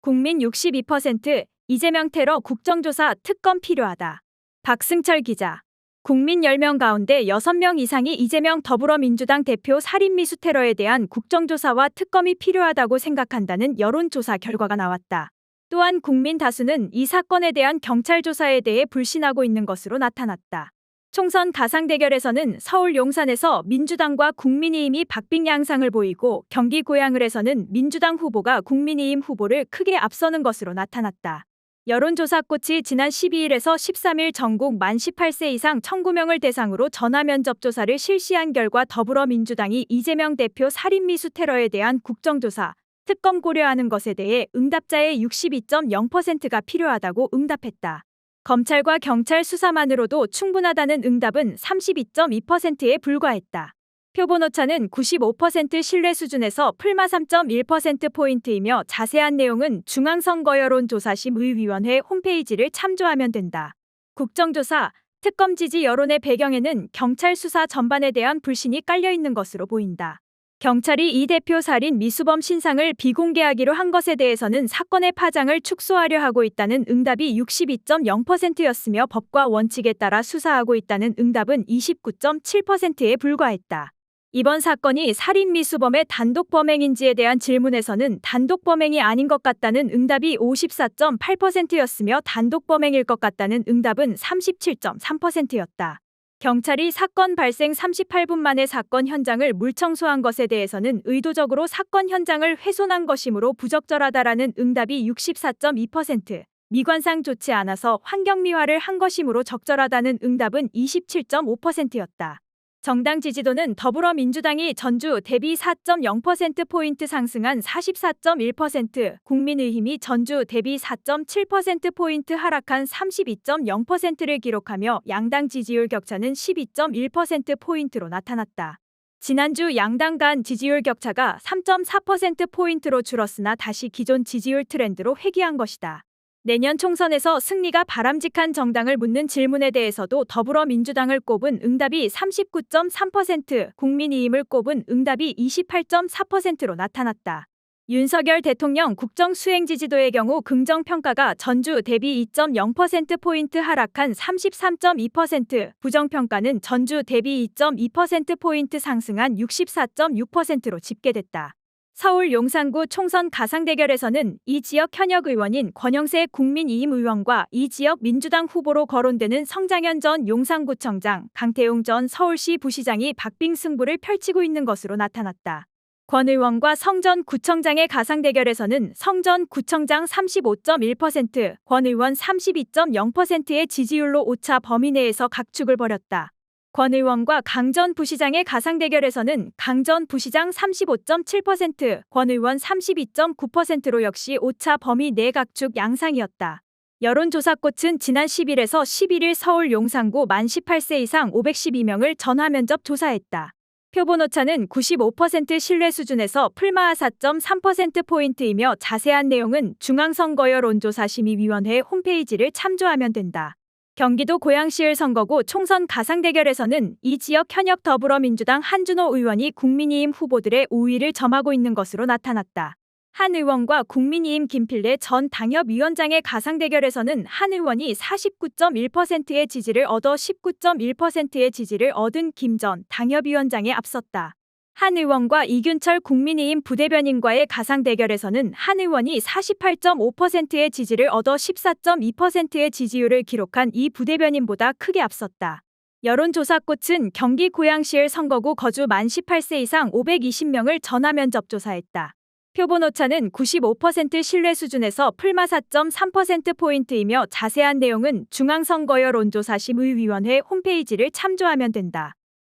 국민 62% 이재명 테러 국정조사 특검 필요하다. 박승철 기자. 국민 10명 가운데 6명 이상이 이재명 더불어민주당 대표 살인미수 테러에 대한 국정조사와 특검이 필요하다고 생각한다는 여론조사 결과가 나왔다. 또한 국민 다수는 이 사건에 대한 경찰 조사에 대해 불신하고 있는 것으로 나타났다. 총선 가상 대결에서는 서울 용산에서 민주당과 국민의힘이 박빙 양상을 보이고 경기 고양을에서는 민주당 후보가 국민의힘 후보를 크게 앞서는 것으로 나타났다. 여론조사꽃이 지난 12일에서 13일 전국 만 18세 이상 1,900명을 대상으로 전화면접 조사를 실시한 결과 더불어민주당이 이재명 대표 살인미수 테러에 대한 국정조사, 특검 고려하는 것에 대해 응답자의 62.0%가 필요하다고 응답했다. 검찰과 경찰 수사만으로도 충분하다는 응답은 32.2%에 불과했다. 표본오차는 95% 신뢰 수준에서 풀마 3.1%포인트이며 자세한 내용은 중앙선거여론조사심의위원회 홈페이지를 참조하면 된다. 국정조사, 특검 지지 여론의 배경에는 경찰 수사 전반에 대한 불신이 깔려있는 것으로 보인다. 경찰이 이 대표 살인 미수범 신상을 비공개하기로 한 것에 대해서는 사건의 파장을 축소하려 하고 있다는 응답이 62.0%였으며 법과 원칙에 따라 수사하고 있다는 응답은 29.7%에 불과했다. 이번 사건이 살인 미수범의 단독 범행인지에 대한 질문에서는 단독 범행이 아닌 것 같다는 응답이 54.8%였으며 단독 범행일 것 같다는 응답은 37.3%였다. 경찰이 사건 발생 38분 만에 사건 현장을 물청소한 것에 대해서는 의도적으로 사건 현장을 훼손한 것이므로 부적절하다라는 응답이 64.2%, 미관상 좋지 않아서 환경미화를 한 것이므로 적절하다는 응답은 27.5%였다. 정당 지지도는 더불어민주당이 전주 대비 4.0%포인트 상승한 44.1%, 국민의힘이 전주 대비 4.7%포인트 하락한 32.0%를 기록하며 양당 지지율 격차는 12.1%포인트로 나타났다. 지난주 양당 간 지지율 격차가 3.4%포인트로 줄었으나 다시 기존 지지율 트렌드로 회귀한 것이다. 내년 총선에서 승리가 바람직한 정당을 묻는 질문에 대해서도 더불어민주당을 꼽은 응답이 39.3%, 국민의힘을 꼽은 응답이 28.4%로 나타났다. 윤석열 대통령 국정 수행 지지도의 경우 긍정평가가 전주 대비 2.0%포인트 하락한 33.2%, 부정평가는 전주 대비 2.2%포인트 상승한 64.6%로 집계됐다. 서울 용산구 총선 가상대결에서는 이 지역 현역 의원인 권영세 국민의힘 의원과 이 지역 민주당 후보로 거론되는 성장현 전 용산구청장, 강태용 전 서울시 부시장이 박빙 승부를 펼치고 있는 것으로 나타났다. 권 의원과 성 전 구청장의 가상대결에서는 성 전 구청장 35.1%, 권 의원 32.0%의 지지율로 오차 범위 내에서 각축을 벌였다. 권 의원과 강 전 부시장의 가상대결에서는 강 전 부시장 35.7%, 권 의원 32.9%로 역시 오차 범위 내 각축 양상이었다. 여론조사꽃은 지난 10일에서 11일 서울 용산구 만 18세 이상 512명을 전화면접 조사했다. 표본오차는 95% 신뢰 수준에서 풀마 4.3%포인트이며 자세한 내용은 중앙선거여론조사심의위원회 홈페이지를 참조하면 된다. 경기도 고양시을 선거구 총선 가상대결에서는 이 지역 현역 더불어민주당 한준호 의원이 국민의힘 후보들의 우위를 점하고 있는 것으로 나타났다. 한 의원과 국민의힘 김필래 전 당협위원장의 가상대결에서는 한 의원이 49.1%의 지지를 얻어 19.1%의 지지를 얻은 김 전 당협위원장에 앞섰다. 한 의원과 이균철 국민의힘 부대변인과의 가상대결에서는 한 의원이 48.5%의 지지를 얻어 14.2%의 지지율을 기록한 이 부대변인보다 크게 앞섰다. 여론조사꽃은 경기 고양시을 선거구 거주 만 18세 이상 520명을 전화면접 조사했다. 표본오차는 95% 신뢰 수준에서 풀마 4.3%포인트이며 자세한 내용은 중앙선거여론조사심의위원회 홈페이지를 참조하면 된다.